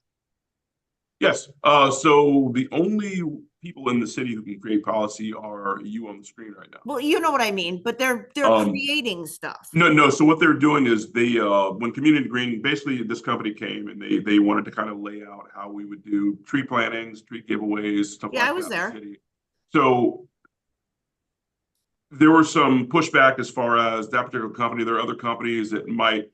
Yes. So the only people in the city who can create policy are you on the screen right now. Well, you know what I mean, but they're creating stuff. No. So what they're doing is they, when Community Green, basically this company came and they wanted to kind of lay out how we would do tree plantings, tree giveaways, stuff like that. Yeah, I was there. So there was some pushback as far as that particular company. There are other companies that might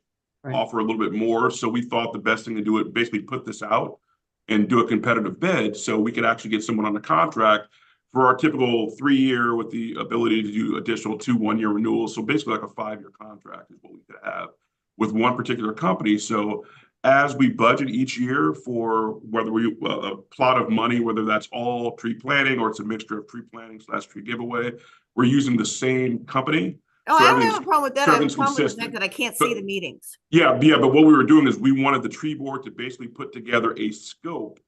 offer a little bit more. So we thought the best thing to do is basically put this out and do a competitive bid so we could actually get someone on the contract for our typical 3-year with the ability to do additional 2 1-year renewals. So basically like a 5-year contract is what we could have with one particular company. So as we budget each year for whether we a plot of money, whether that's all tree planting or it's a mixture of tree planting / tree giveaway, we're using the same company. Oh, So I don't have a problem with that. I have a problem with the consistent. fact that I can't see the meetings. Yeah, but what we were doing is we wanted the tree board to basically put together a scope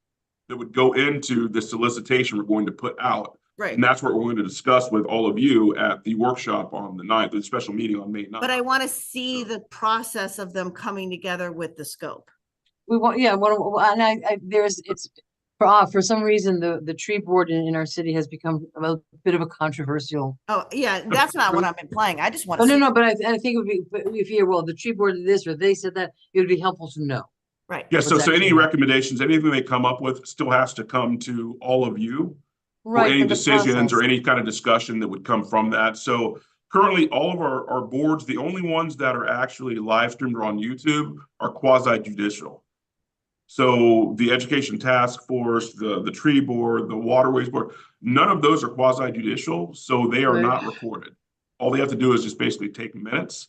that would go into the solicitation we're going to put out. Right. And that's what we're going to discuss with all of you at the workshop on the 9th, the special meeting on May 9th. But I want to see the process of them coming together with the scope. we want, yeah, and it's, for some reason, the tree board in our city has become a bit of a controversial. Oh, yeah, that's not what I'm implying. I just want Oh, to no, see, no, but I think it would be, but if you, well, the tree board did this, or they said that, it would be helpful to know. right. Yeah, What's so any actually- recommendations, anything they come up with still has to come to all of you. Or Right, any but the decisions or process. any kind of discussion that would come from that. So currently, all of our boards, the only ones that are actually live streamed or on YouTube are quasi judicial. So the Education Task Force, the Tree Board, the Waterways Board, none of those are quasi judicial, so they are Right. not recorded. All they have to do is just basically take minutes.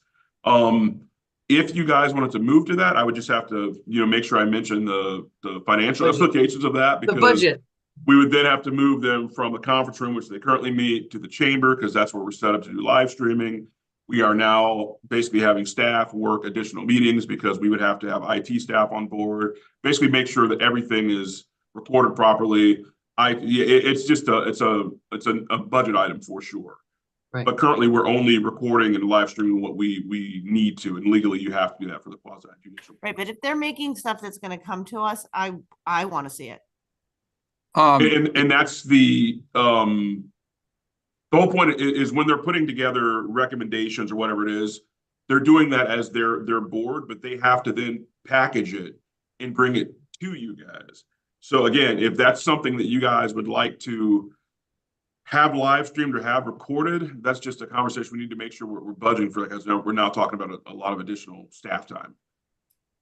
If you guys wanted to move to that, I would just have to, make sure I mention the financial Budget. implications of that, The because budget, we would then have to move them from the conference room, which they currently meet, to the chamber, because that's where we're set up to do live streaming. We are now basically having staff work additional meetings because we would have to have IT staff on board, basically make sure that everything is recorded properly. It's just it's a budget item for sure. Right. But currently, we're only recording and live streaming what we need to, and legally you have to do that for the quasi judicial. Right, but if they're making stuff that's gonna come to us, I want to see it. And that's the whole point is when they're putting together recommendations or whatever it is, they're doing that as their board, but they have to then package it and bring it to you guys. So again, if that's something that you guys would like to have live streamed or have recorded, that's just a conversation we need to make sure we're budgeting for, because we're now talking about a lot of additional staff time.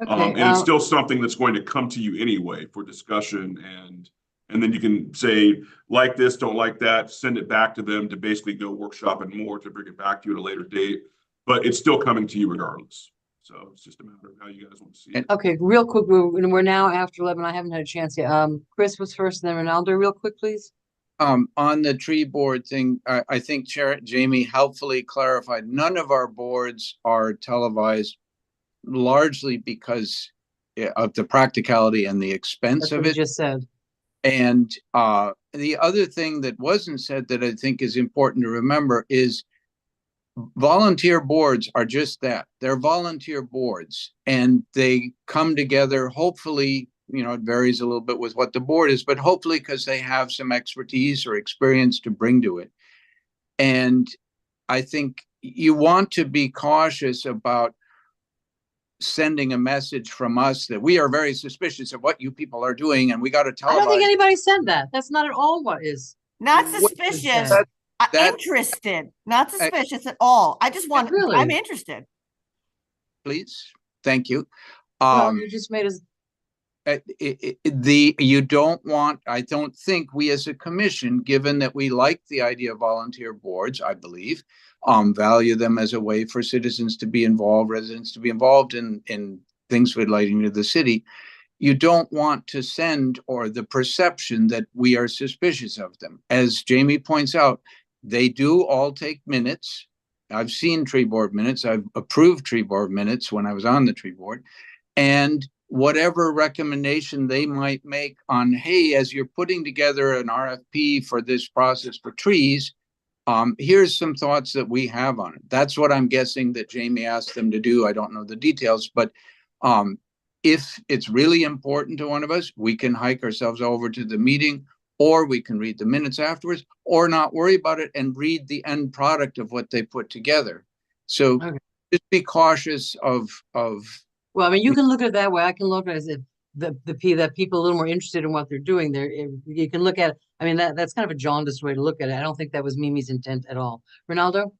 okay, And it's still something that's going to come to you anyway for discussion, and then you can say, like this, don't like that, send it back to them to basically go workshop and more to bring it back to you at a later date. But it's still coming to you regardless. So it's just a matter of how you guys want to see it. okay, real quick, we're now after 11, I haven't had a chance yet. Chris was first, and then Ronaldo, real quick, please. On the tree board thing, I think Jamie helpfully clarified, none of our boards are televised, largely because of the practicality and the expense That's of what he it. just said. And the other thing that wasn't said that I think is important to remember is volunteer boards are just that. They're volunteer boards, and they come together, hopefully, it varies a little bit with what the board is, but hopefully because they have some expertise or experience to bring to it. And I think you want to be cautious about sending a message from us that we are very suspicious of what you people are doing, and we got to I don't think televise. anybody said that. That's not at all what is. Not What was suspicious, that? interested, not suspicious at all. I just want, Really? I'm interested. Please, thank you. Well, you just made us, You don't want, I don't think we as a commission, given that we like the idea of volunteer boards, I believe, value them as a way for citizens to be involved, residents to be involved in things relating to the city. You don't want to send, or the perception that we are suspicious of them. As Jamie points out, they do all take minutes. I've seen tree board minutes. I've approved tree board minutes when I was on the tree board. And whatever recommendation they might make on, hey, as you're putting together an RFP for this process for trees, here's some thoughts that we have on it. That's what I'm guessing that Jamie asked them to do. I don't know the details, but if it's really important to one of us, we can hike ourselves over to the meeting, or we can read the minutes afterwards, or not worry about it and read the end product of what they put together. So Okay. just be cautious of well, I mean, you can look at it that way. I can look at it as if that people are a little more interested in what they're doing there. You can look at it. I mean, that's kind of a jaundiced way to look at it. I don't think that was Mimi's intent at all. Ronaldo?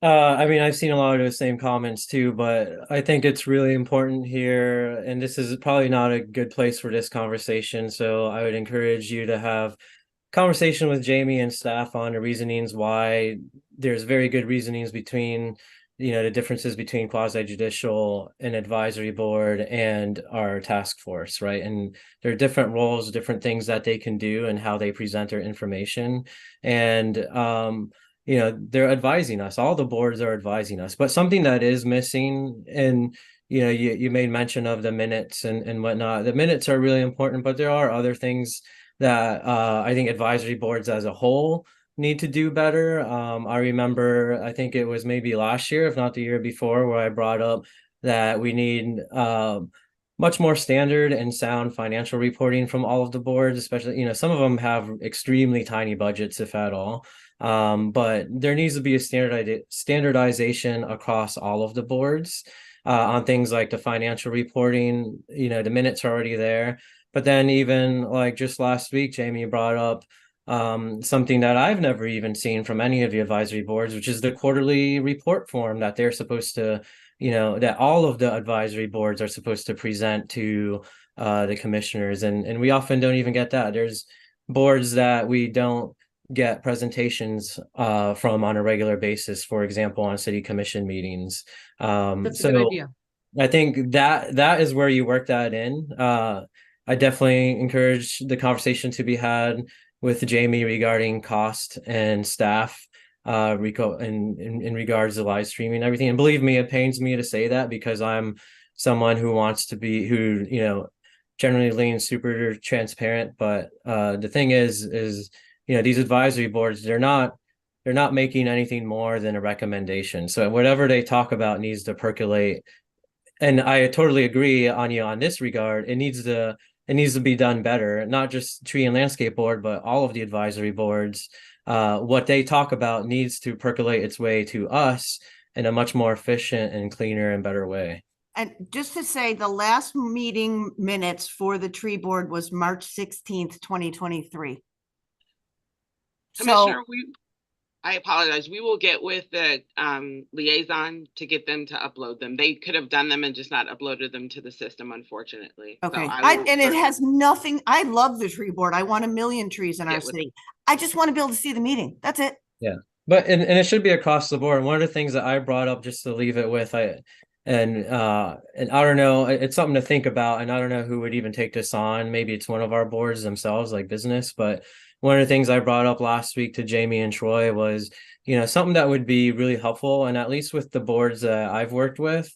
I mean, I've seen a lot of those same comments too, but I think it's really important here, and this is probably not a good place for this conversation. So I would encourage you to have conversation with Jamie and staff on the reasonings why there's very good reasonings between, the differences between quasi-judicial and advisory board and our task force, right? And there are different roles, different things that they can do and how they present their information. And, they're advising us. All the boards are advising us, but something that is missing, and you made mention of the minutes and whatnot. The minutes are really important, but there are other things that I think advisory boards as a whole need to do better. I remember, I think it was maybe last year, if not the year before, where I brought up that we need much more standard and sound financial reporting from all of the boards, especially, some of them have extremely tiny budgets, if at all. But there needs to be a standardization across all of the boards on things like the financial reporting. The minutes are already there. But then even like just last week, Jamie brought up something that I've never even seen from any of the advisory boards, which is the quarterly report form that they're supposed to, that all of the advisory boards are supposed to present to the commissioners. And we often don't even get that. There's boards that we don't get presentations from on a regular basis, for example, on city commission meetings. That's a good idea. I think that is where you work that in. I definitely encourage the conversation to be had with Jamie regarding cost and staff in regards to live streaming and everything. And believe me, it pains me to say that because I'm someone who generally leans super transparent. But the thing is these advisory boards, they're not making anything more than a recommendation. So whatever they talk about needs to percolate. And I totally agree on this regard. It needs to be done better, not just tree and landscape board, but all of the advisory boards. What they talk about needs to percolate its way to us in a much more efficient and cleaner and better way. And just to say, the last meeting minutes for the tree board was March 16th, 2023. So, Commissioner, I apologize. We will get with the liaison to get them to upload them. They could have done them and just not uploaded them to the system, unfortunately. okay. So And it has nothing, I love the tree board. I want 1 million trees in our Get with city. I just want to be able to see the meeting. That's it. Yeah. But and it should be across the board. One of the things that I brought up, just to leave it with, and I don't know, it's something to think about, and I don't know who would even take this on. Maybe it's one of our boards themselves, like business. But one of the things I brought up last week to Jamie and Troy was, something that would be really helpful, and at least with the boards that I've worked with,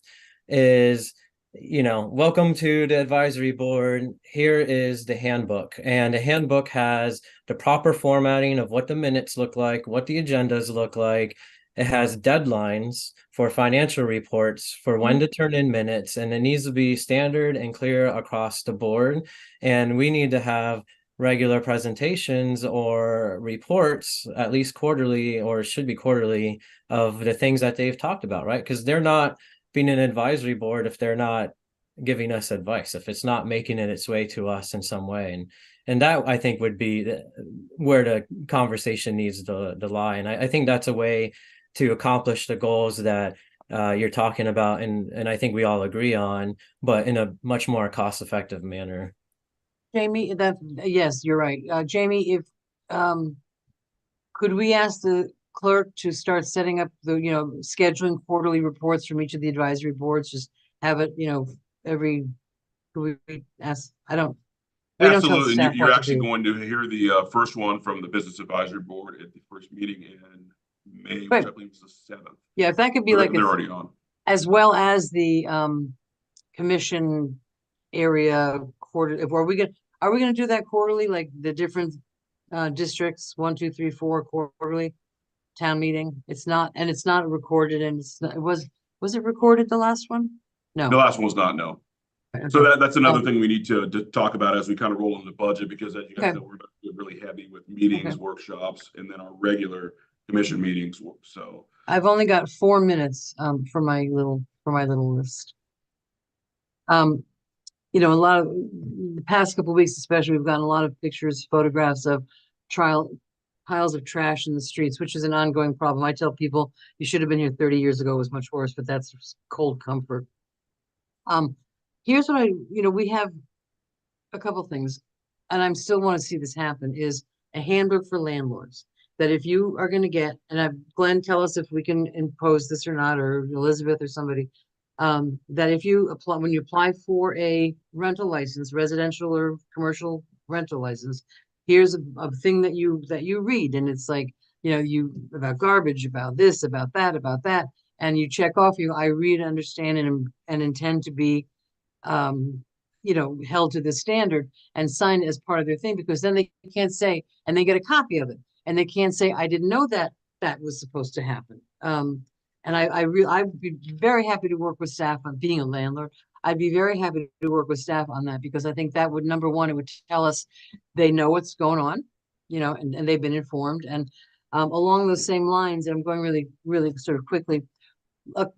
is, welcome to the advisory board. Here is the handbook, and the handbook has the proper formatting of what the minutes look like, what the agendas look like. It has deadlines for financial reports for when to turn in minutes, and it needs to be standard and clear across the board. And we need to have regular presentations or reports, at least quarterly, or it should be quarterly, of the things that they've talked about, right? Because they're not being an advisory board if they're not giving us advice, if it's not making it its way to us in some way. And that, I think, would be where the conversation needs to lie. And I think that's a way to accomplish the goals that you're talking about, and I think we all agree on, but in a much more cost-effective manner. Jamie, yes, you're right. Jamie, if could we ask the clerk to start setting up the, scheduling quarterly reports from each of the advisory boards? Just have it, every, could we ask, we don't tell Absolutely. staff You're what to actually do. going to hear the first one from the Business Advisory Board at the first meeting in May, which I Right. believe is the 7th. Yeah, if that could be like, They're already on. as well as the commission area quarter, are we gonna do that quarterly, like the different districts, 1, 2, 3, 4 quarterly town meeting? It's not recorded, and was it recorded, the last one? No. The last one was not, no. Okay. So that's another thing we need to talk about as we kind of roll into the budget, because as you guys Okay. know, we're about to get really heavy with meetings, Okay. workshops, and then our regular commission meetings. So I've only got 4 minutes for my little list. A lot of the past couple of weeks, especially, we've gotten a lot of pictures, photographs of piles of trash in the streets, which is an ongoing problem. I tell people you should have been here 30 years ago, it was much worse, but that's cold comfort. Here's what we have a couple things, and I still want to see this happen, is a handbook for landlords. That if you are going to get, and Glenn, tell us if we can impose this or not, or Elizabeth or somebody, that if you apply, when you apply for a rental license, residential or commercial rental license, here's a thing that you read, and it's like, you about garbage, about this, about that, and you check off, I read, understand, and intend to be, held to this standard, and sign it as part of their thing, because then they can't say, and they get a copy of it, and they can't say, I didn't know that was supposed to happen. And I'd be very happy to work with staff on being a landlord. I'd be very happy to work with staff on that because I think that would, number one, it would tell us they know what's going on, and they've been informed. And along those same lines, I'm going really, really sort of quickly.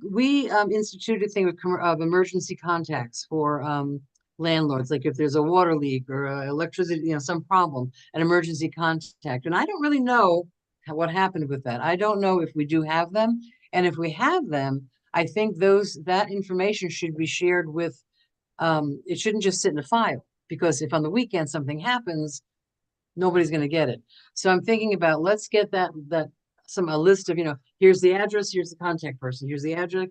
We instituted a thing of emergency contacts for landlords, like if there's a water leak or electricity, some problem, an emergency contact. And I don't really know what happened with that. I don't know if we do have them. And if we have them, I think that information should be shared with, it shouldn't just sit in a file, because if on the weekend something happens, nobody's going to get it. So I'm thinking about, let's get a list of, here's the address, here's the contact person, here's the address,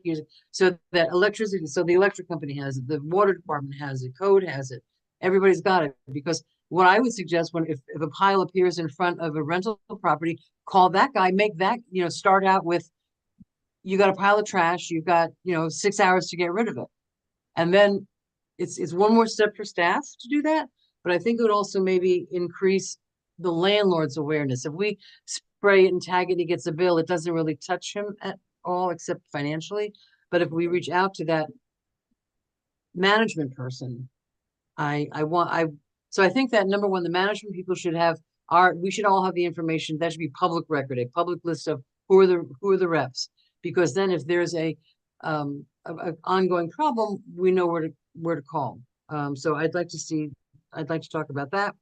so that electricity, so the electric company has it, the water department has it, code has it, everybody's got it. Because what I would suggest, if a pile appears in front of a rental property, call that guy, make that, start out with, you got a pile of trash, you've got, 6 hours to get rid of it. And then it's one more step for staff to do that. But I think it would also maybe increase the landlord's awareness. If we spray it and tag it, he gets a bill, it doesn't really touch him at all, except financially. But if we reach out to that management person, so I think that number one, the management people should have we should all have the information. That should be public record, a public list of who are the reps. Because then if there's a ongoing problem, we know where to call. So I'd like to talk about that.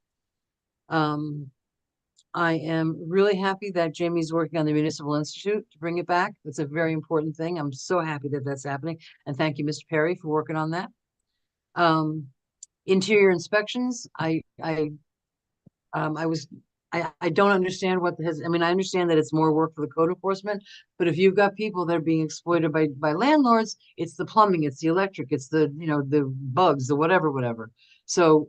I am really happy that Jamie's working on the Municipal Institute to bring it back. It's a very important thing. I'm so happy that that's happening. And thank you, Mr. Perry, for working on that. Interior inspections, I don't understand I understand that it's more work for the code enforcement, but if you've got people that are being exploited by landlords, it's the plumbing, it's the electric, it's the, the bugs, the whatever. So,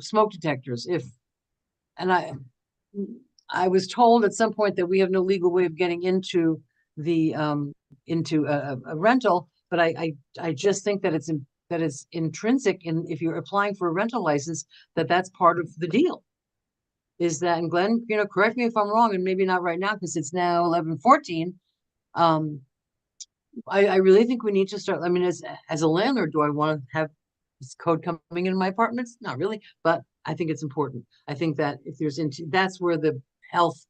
smoke detectors, I was told at some point that we have no legal way of getting into into a rental, but I just think that it's intrinsic in, if you're applying for a rental license, that's part of the deal. Is that, and Glenn, correct me if I'm wrong, and maybe not right now because it's now 11:14. I really think we need to start. I mean, as a landlord, do I want to have this code coming into my apartments? Not really, but I think it's important. I think that if that's where the health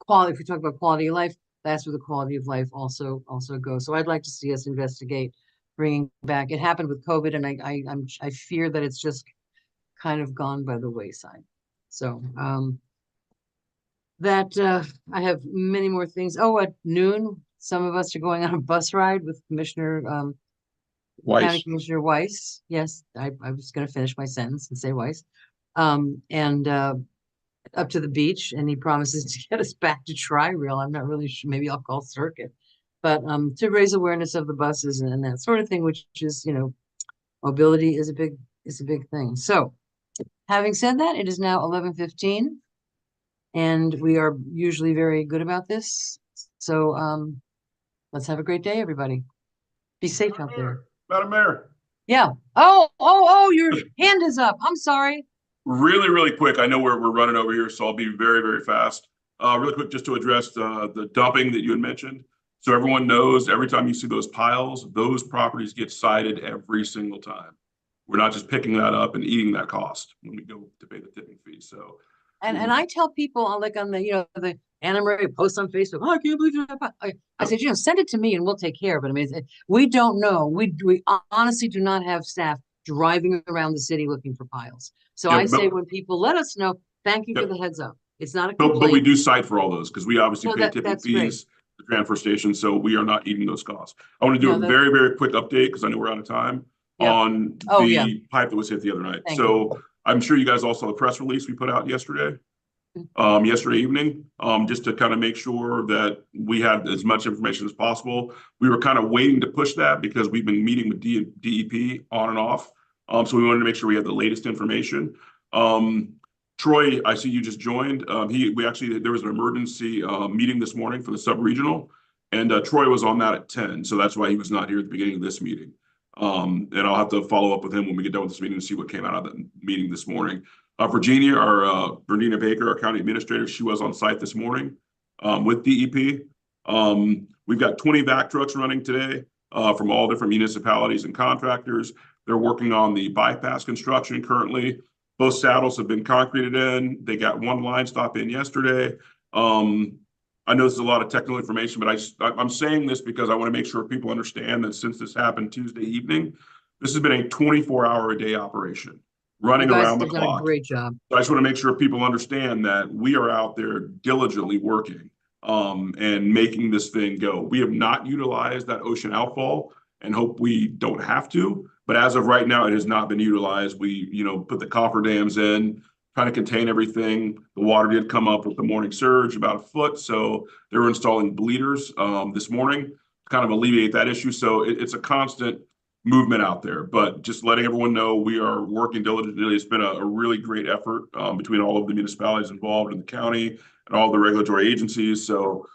quality, if we talk about quality of life, that's where the quality of life also goes. So I'd like to see us investigate bringing back. It happened with COVID, and I fear that it's just kind of gone by the wayside. So I have many more things. Oh, at noon, some of us are going on a bus ride with Commissioner County Commissioner Weiss. Yes, I was going to finish my sentence and say Weiss. And up to the beach, and he promises to get us back to Tri-Rail. I'm not really sure. Maybe I'll call Circuit, but to raise awareness of the buses and that sort of thing, which is, mobility is a big thing. So, having said that, it is now 11:15, and we are usually very good about this. So let's have a great day, everybody. Be safe out there. Madam Mayor. Yeah. Oh, your hand is up. I'm sorry. Really, really quick. I know we're running over here, so I'll be very, very fast. Really quick, just to address the dumping that you had mentioned. So everyone knows, every time you see those piles, those properties get cited every single time. We're not just picking that up and eating that cost when we go to pay the tipping fee. So, and I tell people on the the Anna Marie post on Facebook, oh, I can't believe you're not. I said, send it to me and we'll take care of it. I mean, we don't know. We honestly do not have staff driving around the city looking for piles. So I say, when people let us know, thank you for the heads up. It's not a complaint. But we do cite for all those because we obviously pay tipping fees, the transfer station, so we are not eating those costs. I want to do a very, very quick update because I know we're out of time on the pipe that was hit the other night. I'm sure you guys all saw the press release we put out yesterday evening, just to kind of make sure that we had as much information as possible. We were kind of waiting to push that because we've been meeting with DEP on and off. So we wanted to make sure we had the latest information. Troy, I see you just joined. There was an emergency meeting this morning for the sub-regional, and Troy was on that at 10. So that's why he was not here at the beginning of this meeting. And I'll have to follow up with him when we get done with this meeting to see what came out of that meeting this morning. Virginia Baker, our county administrator, she was on site this morning with DEP. We've got 20 vac trucks running today. from all different municipalities and contractors. They're working on the bypass construction currently. Both saddles have been concreted in. They got one line stop in yesterday. I know this is a lot of technical information, but I'm saying this because I want to make sure people understand that since this happened Tuesday evening, this has been a 24-hour-a-day operation running You guys around the have done a clock. great job. So I just want to make sure people understand that we are out there diligently working and making this thing go. We have not utilized that ocean outfall and hope we don't have to. But as of right now, it has not been utilized. We, put the cofferdams in, trying to contain everything. The water did come up with the morning surge about a foot. So they were installing bleeders this morning to kind of alleviate that issue. So it's a constant movement out there, but just letting everyone know we are working diligently. It's been a really great effort between all of the municipalities involved in the county and all the regulatory agencies. So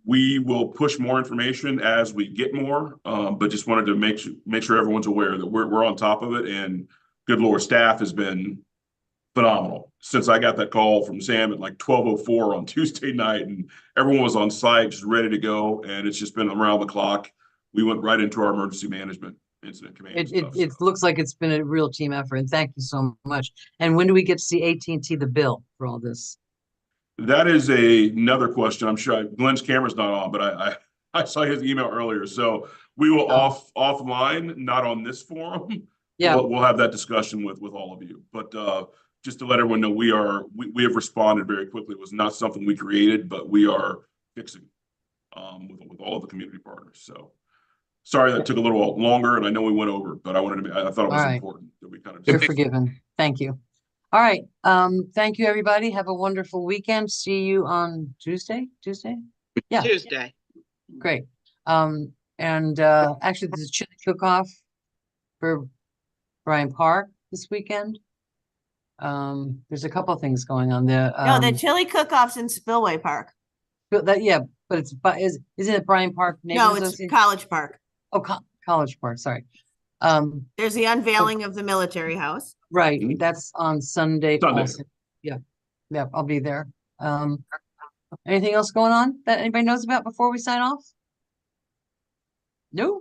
we will push more information as we get more, but just wanted to make sure everyone's aware that we're on top of it. And good Lord, staff has been phenomenal since I got that call from Sam at like 12:04 on Tuesday night, and everyone was on site just ready to go. And it's just been around the clock. We went right into our emergency management incident command. It looks like it's been a real team effort, and thank you so much. And when do we get to see AT&T the bill for all this? That is another question. I'm sure Glenn's camera's not on, but I saw his email earlier. So we will offline, not on this forum. Yeah. We'll have that discussion with all of you. But just to let everyone know, we have responded very quickly. It was not something we created, but we are fixing with all of the community partners. So sorry that took a little longer, and I know we went over, but I thought it was important that we kind of. You're forgiven. Thank you. All right. Thank you, everybody. Have a wonderful weekend. See you on Tuesday. Yeah. Tuesday. Great. And actually, there's a chili cook-off for Bryant Park this weekend. There's a couple of things going on there. No, the chili cook-offs in Spillway Park. But isn't it Bryant Park? No, it's College Park. Oh, College Park. Sorry. There's the unveiling of the military house. Right. That's on Sunday. Sunday. Also. Yeah. I'll be there. Anything else going on that anybody knows about before we sign off? No.